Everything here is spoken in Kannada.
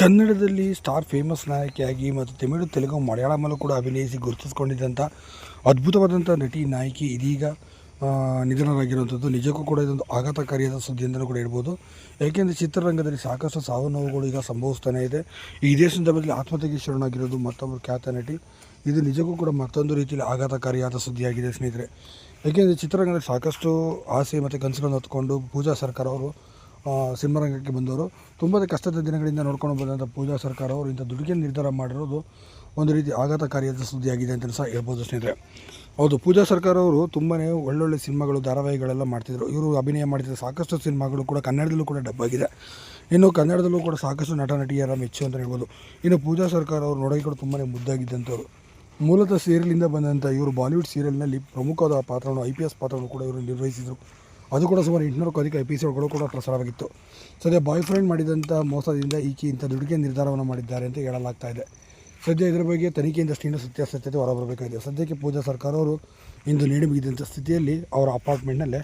ಕನ್ನಡದಲ್ಲಿ ಸ್ಟಾರ್ ಫೇಮಸ್ ನಾಯಕಿಯಾಗಿ ಮತ್ತು ತಮಿಳು, ತೆಲುಗು, ಮಲಯಾಳಮಲ್ಲೂ ಕೂಡ ಅಭಿನಯಿಸಿ ಗುರುತಿಸಿಕೊಂಡಿದ್ದಂಥ ಅದ್ಭುತವಾದಂಥ ನಟಿ, ನಾಯಕಿ ಇದೀಗ ನಿಧನರಾಗಿರುವಂಥದ್ದು ನಿಜಕ್ಕೂ ಕೂಡ ಇದೊಂದು ಆಘಾತಕಾರಿಯಾದ ಸುದ್ದಿ ಅಂತಲೂ ಕೂಡ ಹೇಳ್ಬೋದು. ಏಕೆಂದರೆ ಚಿತ್ರರಂಗದಲ್ಲಿ ಸಾಕಷ್ಟು ಸಾವು ನೋವುಗಳು ಈಗ ಸಂಭವಿಸ್ತಾನೆ ಇದೆ. ಇದೇ ಸಂದರ್ಭದಲ್ಲಿ ಆತ್ಮಹತ್ಯೆಗೆ ಶರಣಾಗಿರೋದು ಮತ್ತೊಬ್ಬರು ಖ್ಯಾತ ನಟಿ. ಇದು ನಿಜಕ್ಕೂ ಕೂಡ ಮತ್ತೊಂದು ರೀತಿಯಲ್ಲಿ ಆಘಾತಕಾರಿಯಾದ ಸುದ್ದಿಯಾಗಿದೆ ಸ್ನೇಹಿತರೆ. ಏಕೆಂದರೆ ಚಿತ್ರರಂಗದಲ್ಲಿ ಸಾಕಷ್ಟು ಆಸೆ ಮತ್ತು ಕನಸುಗಳನ್ನು ಹೊತ್ತುಕೊಂಡು ಪೂಜಾ ಸರ್ಕಾರ ಅವರು ಸಿನಿಮಾರಂಗಕ್ಕೆ ಬಂದವರು. ತುಂಬ ಕಷ್ಟದ ದಿನಗಳಿಂದ ನೋಡ್ಕೊಂಡು ಬಂದಂಥ ಪೂಜಾ ಸರ್ಕಾರ ಅವರು ಇಂಥ ದುಡುಕಿನ ನಿರ್ಧಾರ ಮಾಡಿರೋದು ಒಂದು ರೀತಿ ಆಘಾತಕಾರಿಯಾದ ಸುದ್ದಿಯಾಗಿದೆ ಅಂತ ಸಹ ಹೇಳ್ಬೋದು ಸ್ನೇಹಿತರೆ. ಹೌದು, ಪೂಜಾ ಸರ್ಕಾರ ಅವರು ತುಂಬಾ ಒಳ್ಳೊಳ್ಳೆ ಸಿನಿಮಾಗಳು, ಧಾರಾವಾಹಿಗಳೆಲ್ಲ ಮಾಡ್ತಿದ್ರು. ಇವರು ಅಭಿನಯ ಮಾಡ್ತಿದ್ದ ಸಾಕಷ್ಟು ಸಿನಿಮಾಗಳು ಕೂಡ ಕನ್ನಡದಲ್ಲೂ ಕೂಡ ಡಬ್ ಆಗಿದೆ. ಇನ್ನು ಕನ್ನಡದಲ್ಲೂ ಕೂಡ ಸಾಕಷ್ಟು ನಟ ನಟಿಯರ ಮೆಚ್ಚು ಅಂತ ಹೇಳ್ಬೋದು. ಇನ್ನು ಪೂಜಾ ಸರ್ಕಾರ ಅವರು ನೋಡೋಕೆ ಕೂಡ ತುಂಬಾ ಮುದ್ದಾಗಿದ್ದಂಥವ್ರು. ಮೂಲತಃ ಸೀರಿಯಲಿಂದ ಬಂದಂಥ ಇವರು ಬಾಲಿವುಡ್ ಸೀರಿಯಲ್ನಲ್ಲಿ ಪ್ರಮುಖವಾದ ಪಾತ್ರವನ್ನು, IPS ಪಾತ್ರವನ್ನು ಕೂಡ ಇವರು ನಿರ್ವಹಿಸಿದರು. ಅದು ಕೂಡ ಸುಮಾರು 800ಕ್ಕೂ ಅಧಿಕ ಎಪಿಸೋಡ್ಗಳು ಕೂಡ ಪ್ರಸಾರವಾಗಿತ್ತು. ಸದ್ಯ ಬಾಯ್ ಫ್ರೆಂಡ್ ಮಾಡಿದಂಥ ಮೋಸದಿಂದ ಈಕೆ ಇಂಥ ದುಡುಕಿನ ನಿರ್ಧಾರವನ್ನು ಮಾಡಿದ್ದಾರೆ ಅಂತ ಹೇಳಲಾಗ್ತಾ ಇದೆ. ಸದ್ಯ ಇದರ ಬಗ್ಗೆ ತನಿಖೆಯಿಂದಷ್ಟು ಇನ್ನೂ ಸತ್ಯಾಸತ್ಯತೆ ಹೊರಬರಬೇಕಾಗಿದೆ. ಸದ್ಯಕ್ಕೆ ಪೂಜಾ ಸರ್ಕಾರ ಅವರು ಇಂದು ನೀಡಿ ಮುಗಿದಂಥ ಸ್ಥಿತಿಯಲ್ಲಿ ಅವರ ಅಪಾರ್ಟ್ಮೆಂಟ್ನಲ್ಲೇ